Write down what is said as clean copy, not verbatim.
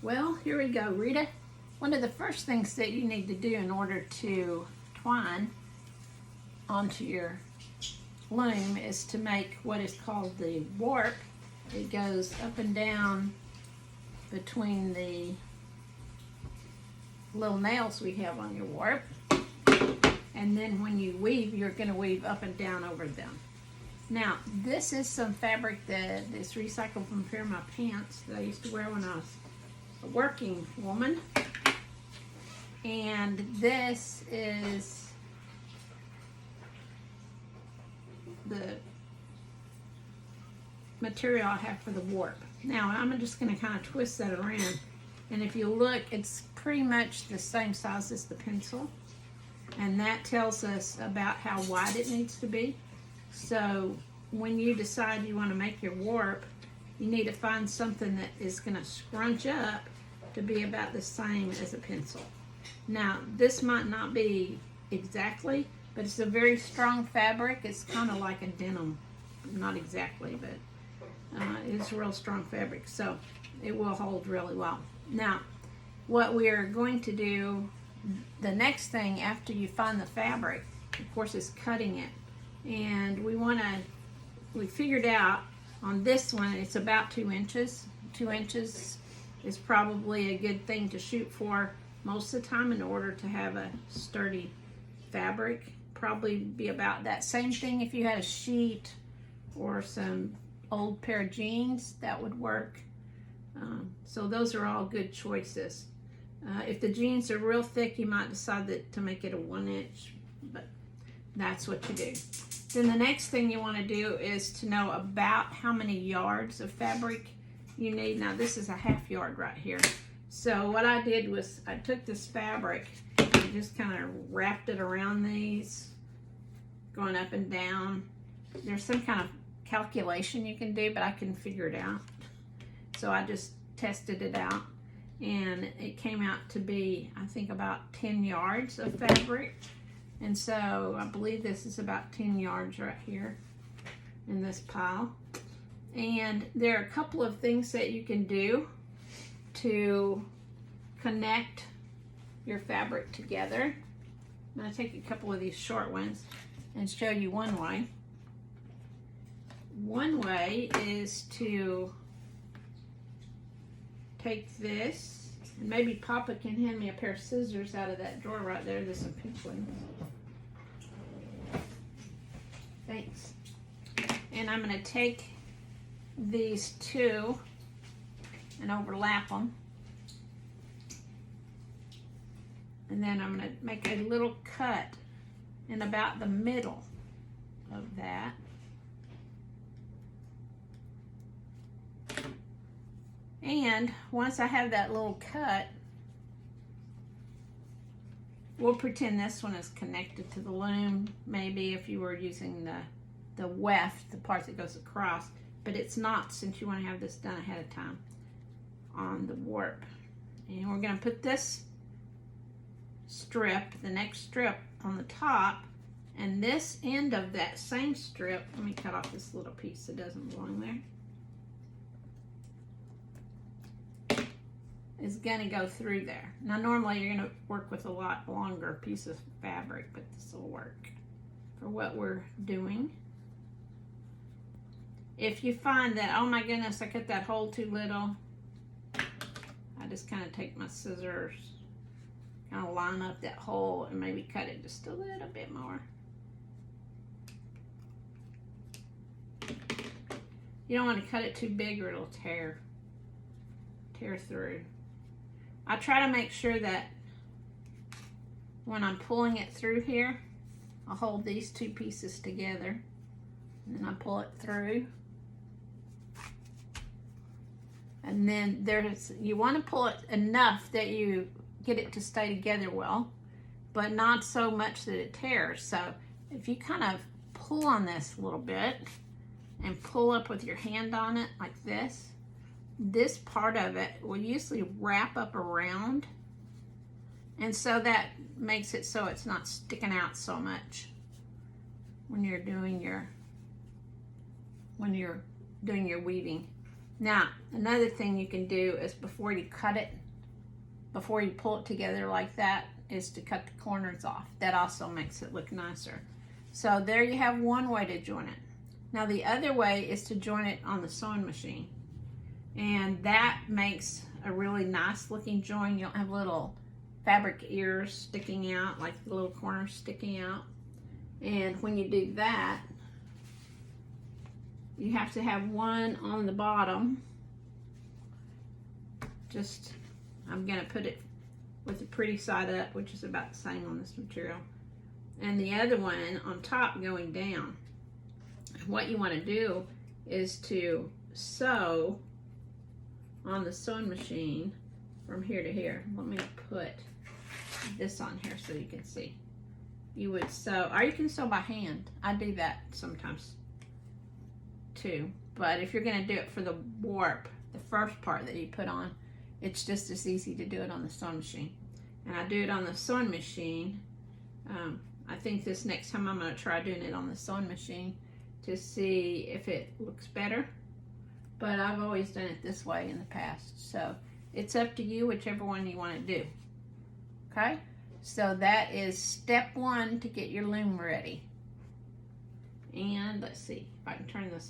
Well, here we go, Rita. One of the first things that you need to do in order to twine onto your loom is to make what is called the warp. It goes up and down between the little nails we have on your warp. And then when you weave, you're going to weave up and down over them. Now, this is some fabric that is recycled from a pair of my pants that I used to wear when I was a working woman. And this is the material I have for the warp. Now, I'm just going to kind of twist that around. And if you look, it's pretty much the same size as the pencil. And that tells us about how wide it needs to be. So when you decide you want to make your warp, you need to find something that is going to scrunch up to be about the same as a pencil. Now, this might not be exactly, but it's a very strong fabric. It's kind of like a denim. Not exactly, but it's a real strong fabric. So it will hold really well. Now, what we are going to do, the next thing after you find the fabric, of course, is cutting it. And we figured out on this one, it's about 2 inches. 2 inches is probably a good thing to shoot for most of the time in order to have a sturdy fabric. Probably be about that. Same thing if you had a sheet or some old pair of jeans, that would work. So those are all good choices. If the jeans are real thick, you might decide to make it a 1 inch, but that's what you do. Then the next thing you want to do is to know about how many yards of fabric you need. Now this is a 1/2 yard right here. So what I did was I took this fabric and just kind of wrapped it around these, going up and down. There's some kind of calculation you can do, but I couldn't figure it out. So I just tested it out, and it came out to be, I think, about 10 yards of fabric. And so I believe this is about 10 yards right here in this pile. And there are a couple of things that you can do to connect your fabric together. I'm going to take a couple of these short ones and show you one way. One way is to take this, and maybe Papa can hand me a pair of scissors out of that drawer right there. There's some pink ones. Thanks. And I'm going to take these two and overlap them. And then I'm going to make a little cut in about the middle of that. And once I have that little cut, we'll pretend this one is connected to the loom, maybe if you were using the weft, the part that goes across, but it's not, since you want to have this done ahead of time on the warp. And we're going to put this strip, the next strip, on the top, and this end of that same strip, let me cut off this little piece that doesn't belong there, is going to go through there. Now normally you're going to work with a lot longer piece of fabric, but this will work for what we're doing. If you find that, oh my goodness, I cut that hole too little, I just kind of take my scissors, kind of line up that hole and maybe cut it just a little bit more. You don't want to cut it too big or it'll tear through. I try to make sure that when I'm pulling it through here, I'll hold these two pieces together and then I pull it through. And then you want to pull it enough that you get it to stay together well, but not so much that it tears. So if you kind of pull on this a little bit and pull up with your hand on it like this part of it will usually wrap up around, and so that makes it so it's not sticking out so much when you're doing your weaving. Now, another thing you can do is before you cut it, before you pull it together like that, is to cut the corners off. That also makes it look nicer. So there you have one way to join it. Now the other way is to join it on the sewing machine. And that makes a really nice looking join. You don't have little fabric ears sticking out, like the little corners sticking out. And when you do that, you have to have one on the bottom. Just, I'm gonna put it with the pretty side up, which is about the same on this material, and the other one on top going down. What you want to do is to sew on the sewing machine from here to here. Let me put this on here so you can see. You would sew, or you can sew by hand. I do that sometimes too, but if you're going to do it for the warp, the first part that you put on, it's just as easy to do it on the sewing machine. And I do it on the sewing machine. I think this next time I'm going to try doing it on the sewing machine to see if it looks better. But I've always done it this way in the past. So it's up to you, whichever one you want to do. Okay? So that is step one to get your loom ready. And let's see if I can turn this off.